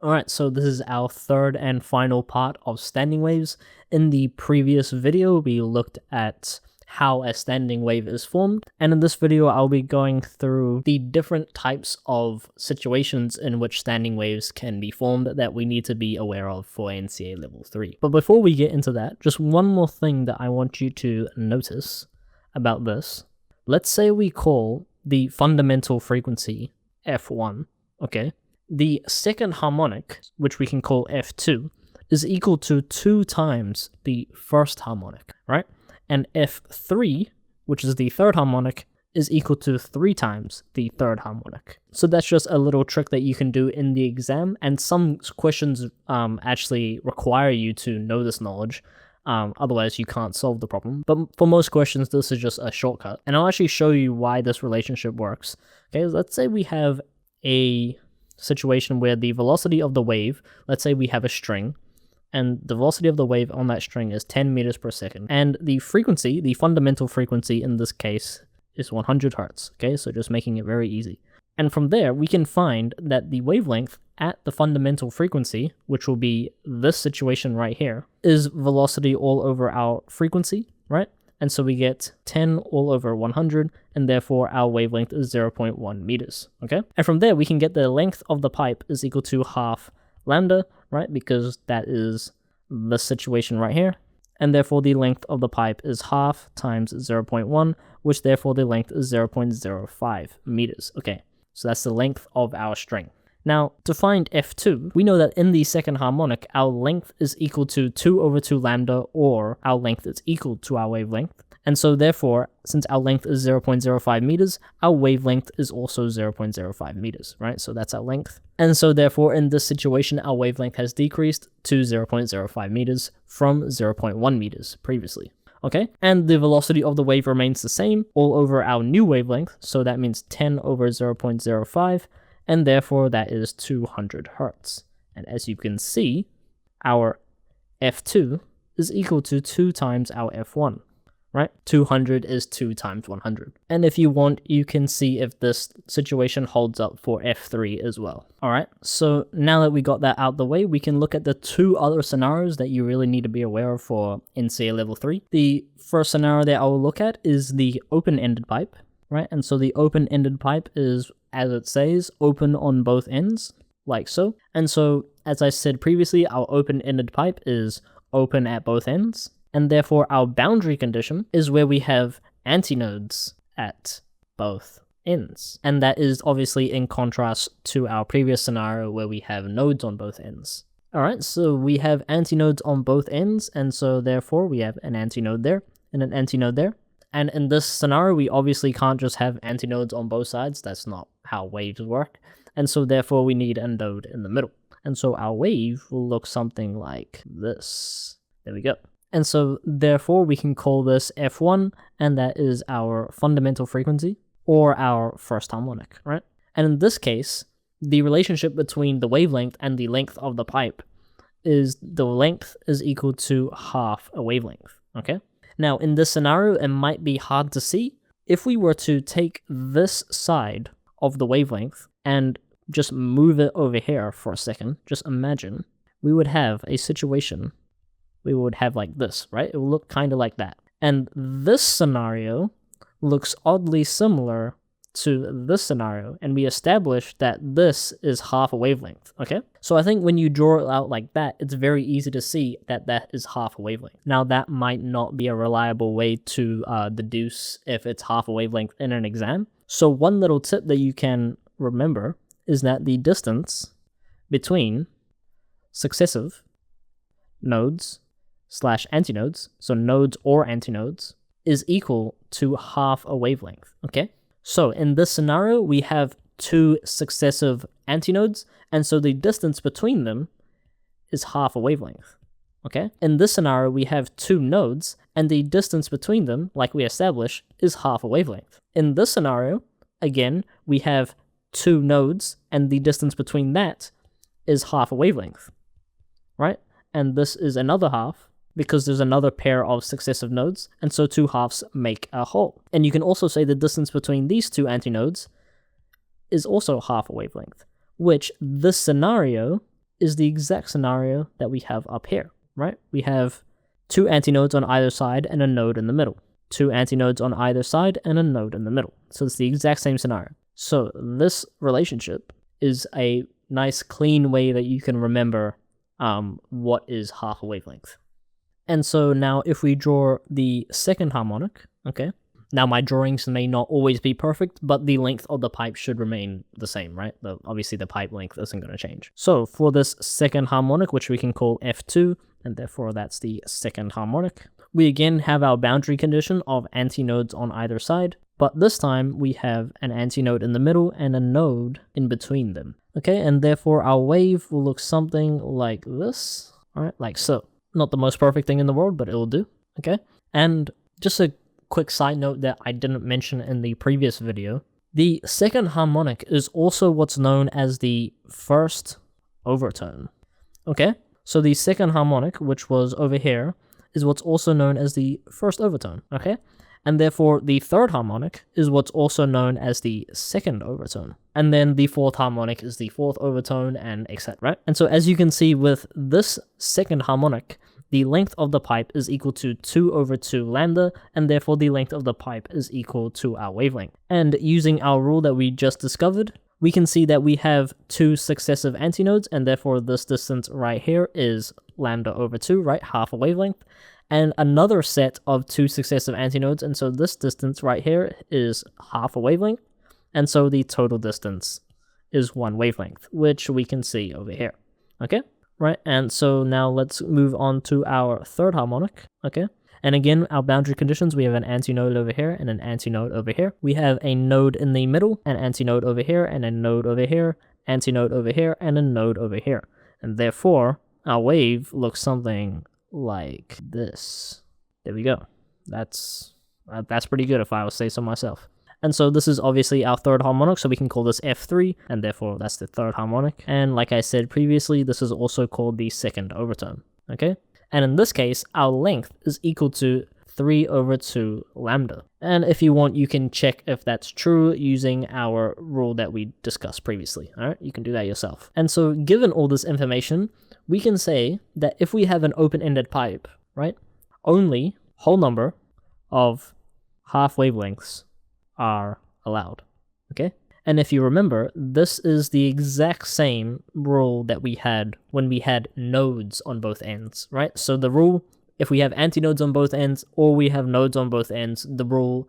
Alright, so this is our third and final part of standing waves. In the previous video, we looked at how a standing wave is formed, and in this video, I'll be going through the different types of situations in which standing waves can be formed that we need to be aware of for NCEA Level 3. But before we get into that, just one more thing that I want you to notice about this. Let's say we call the fundamental frequency F1, okay? The second harmonic, which we can call F2, is equal to 2 times the first harmonic, right? And F3, which is the third harmonic, is equal to 3 times the third harmonic. So that's just a little trick that you can do in the exam, and some questions actually require you to know this knowledge. Otherwise, you can't solve the problem. But for most questions, this is just a shortcut. And I'll actually show you why this relationship works. Okay, let's say we have a situation where the velocity of the wave, let's say we have a string, and the velocity of the wave on that string is 10 meters per second. And the frequency, the fundamental frequency in this case, is 100 hertz. Okay, so just making it very easy. And from there, we can find that the wavelength at the fundamental frequency, which will be this situation right here, is velocity all over our frequency, right? And so we get 10 all over 100, and therefore our wavelength is 0.1 meters, okay? And from there, we can get the length of the pipe is equal to half lambda, right? Because that is the situation right here. And therefore, the length of the pipe is half times 0.1, which therefore the length is 0.05 meters, okay? So that's the length of our string. Now, to find F2, we know that in the second harmonic, our length is equal to 2 over 2 lambda, or our length is equal to our wavelength. And so therefore, since our length is 0.05 meters, our wavelength is also 0.05 meters, right? So that's our length. And so therefore, in this situation, our wavelength has decreased to 0.05 meters from 0.1 meters previously. Okay, and the velocity of the wave remains the same all over our new wavelength, so that means 10 over 0.05, and therefore that is 200 hertz. And as you can see, our F2 is equal to 2 times our F1, right? 200 is 2 times 100. And if you want, you can see if this situation holds up for F3 as well. All right, so now that we got that out the way, we can look at the 2 other scenarios that you really need to be aware of for NCEA Level 3. The first scenario that I will look at is the open-ended pipe, right? And so the open-ended pipe is, as it says, open on both ends, like so. And so, as I said previously, our open-ended pipe is open at both ends. And therefore, our boundary condition is where we have antinodes at both ends. And that is obviously in contrast to our previous scenario where we have nodes on both ends. Alright, so we have antinodes on both ends, and so therefore we have an antinode there and an antinode there. And in this scenario, we obviously can't just have antinodes on both sides. That's not how waves work. And so therefore, we need a node in the middle. And so our wave will look something like this. There we go. And so, therefore, we can call this F1, and that is our fundamental frequency, or our first harmonic, right? And in this case, the relationship between the wavelength and the length of the pipe is the length is equal to half a wavelength, okay? Now, in this scenario, it might be hard to see. If we were to take this side of the wavelength and just move it over here for a second, just imagine, we would have a situation we would have like this, right? It will look kind of like that. And this scenario looks oddly similar to this scenario, and we established that this is half a wavelength, okay? So I think when you draw it out like that, it's very easy to see that that is half a wavelength. Now, that might not be a reliable way to deduce if it's half a wavelength in an exam. So one little tip that you can remember is that the distance between successive nodes / antinodes, so nodes or antinodes, is equal to half a wavelength, okay? So in this scenario, we have 2 successive antinodes, and so the distance between them is half a wavelength, okay? In this scenario, we have 2 nodes, and the distance between them, like we established, is half a wavelength. In this scenario, again, we have 2 nodes, and the distance between that is half a wavelength, right? And this is another half, because there's another pair of successive nodes, and so 2 halves make a whole. And you can also say the distance between these 2 antinodes is also half a wavelength, which this scenario is the exact scenario that we have up here, right? We have two antinodes on either side and a node in the middle. Two antinodes on either side and a node in the middle. So it's the exact same scenario. So this relationship is a nice clean way that you can remember what is half a wavelength. And so now if we draw the second harmonic, okay, now my drawings may not always be perfect, but the length of the pipe should remain the same, right? Obviously the pipe length isn't going to change. So for this second harmonic, which we can call F2, and therefore that's the second harmonic, we again have our boundary condition of antinodes on either side, but this time we have an antinode in the middle and a node in between them. Okay, and therefore our wave will look something like this, alright, like so. Not the most perfect thing in the world, but it will do, okay? And just a quick side note that I didn't mention in the previous video, the second harmonic is also what's known as the first overtone, okay? So the second harmonic, which was over here, is what's also known as the first overtone, okay? And therefore the third harmonic is what's also known as the second overtone. And then the fourth harmonic is the fourth overtone, and etc. Right? And so as you can see with this second harmonic, the length of the pipe is equal to 2/2 lambda, and therefore the length of the pipe is equal to our wavelength. And using our rule that we just discovered, we can see that we have two successive antinodes, and therefore this distance right here is lambda/2, right? Half a wavelength. And another set of two successive antinodes, and so this distance right here is half a wavelength, and so the total distance is one wavelength, which we can see over here, okay? Right, and so now let's move on to our third harmonic, okay? And again, our boundary conditions, we have an antinode over here and an antinode over here. We have a node in the middle, an antinode over here, and a node over here, antinode over here, and a node over here. And therefore, our wave looks something like this. There we go. That's pretty good if I would say so myself. And so this is obviously our third harmonic, so we can call this F3, and therefore that's the third harmonic. And like I said previously, this is also called the second overtone, okay? And in this case, our length is equal to 3/2 lambda. And if you want, you can check if that's true using our rule that we discussed previously, alright? You can do that yourself. And so given all this information, we can say that if we have an open-ended pipe, right, only whole number of half wavelengths are allowed, okay? And if you remember, this is the exact same rule that we had when we had nodes on both ends, right? So the rule, if we have antinodes on both ends or we have nodes on both ends, the rule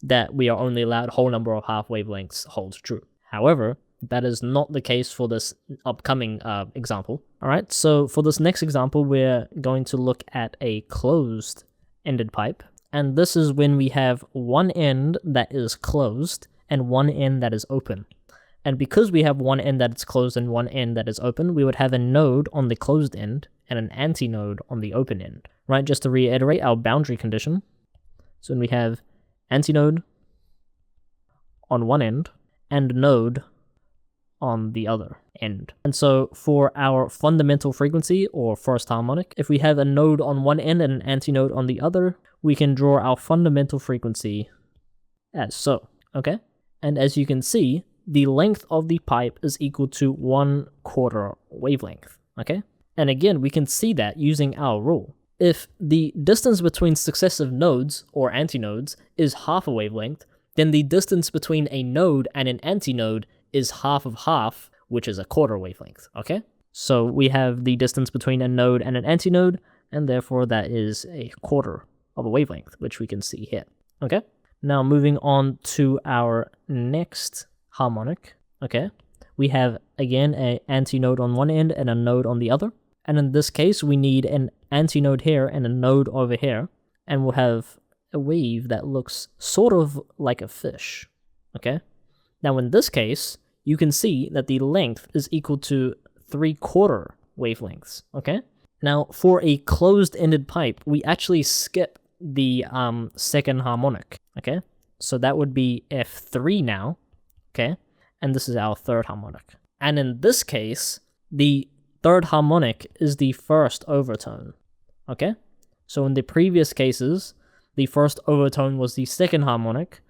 that we are only allowed whole number of half wavelengths holds true. However, that is not the case for this upcoming example. All right, so for this next example, we're going to look at a closed-ended pipe. And this is when we have one end that is closed and one end that is open. And because we have one end that is closed and one end that is open, we would have a node on the closed end and an antinode on the open end, right? Just to reiterate our boundary condition. So when we have antinode on one end and node on the other end. And so for our fundamental frequency or first harmonic, if we have a node on one end and an antinode on the other, we can draw our fundamental frequency as so, okay? And as you can see, the length of the pipe is equal to 1/4 wavelength, okay? And again, we can see that using our rule. If the distance between successive nodes or antinodes is half a wavelength, then the distance between a node and an antinode is half of half, which is 1/4 wavelength, okay? So we have the distance between a node and an antinode, and therefore that is 1/4 of a wavelength, which we can see here, okay? Now moving on to our next harmonic, okay? We have, again, an antinode on one end and a node on the other. And in this case, we need an antinode here and a node over here, and we'll have a wave that looks sort of like a fish, okay? Now in this case, you can see that the length is equal to 3/4 wavelengths, okay? Now for a closed-ended pipe, we actually skip the second harmonic, okay? So that would be F3 now, okay? And this is our third harmonic. And in this case, the third harmonic is the first overtone, okay? So in the previous cases, the first overtone was the second harmonic,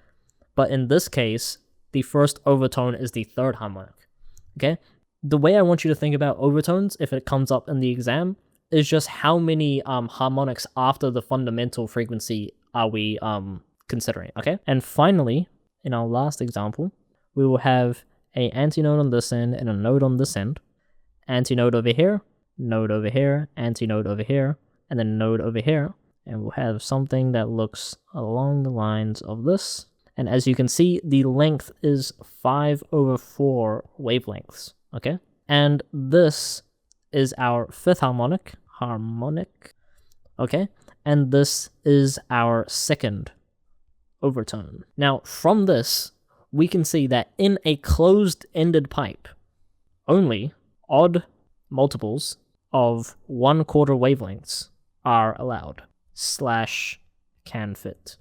but in this case, the first overtone is the third harmonic, okay? The way I want you to think about overtones, if it comes up in the exam, is just how many harmonics after the fundamental frequency are we considering, okay? And finally, in our last example, we will have a antinode on this end and a node on this end. Antinode over here, node over here, antinode over here, and then node over here. And we'll have something that looks along the lines of this. And as you can see, the length is 5/4 wavelengths, okay? And this is our fifth harmonic, okay? And this is our second overtone. Now, from this, we can see that in a closed-ended pipe, only odd multiples of 1/4 wavelengths are allowed, /can fit,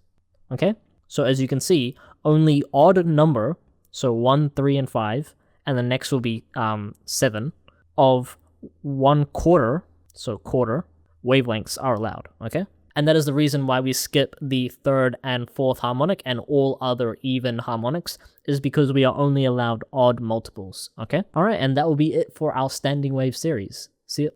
okay? So as you can see, only odd number, so 1, 3, and 5, and the next will be 7, of 1/4, so quarter, wavelengths are allowed, okay? And that is the reason why we skip the third and fourth harmonic and all other even harmonics, is because we are only allowed odd multiples, okay? Alright, and that will be it for our standing wave series.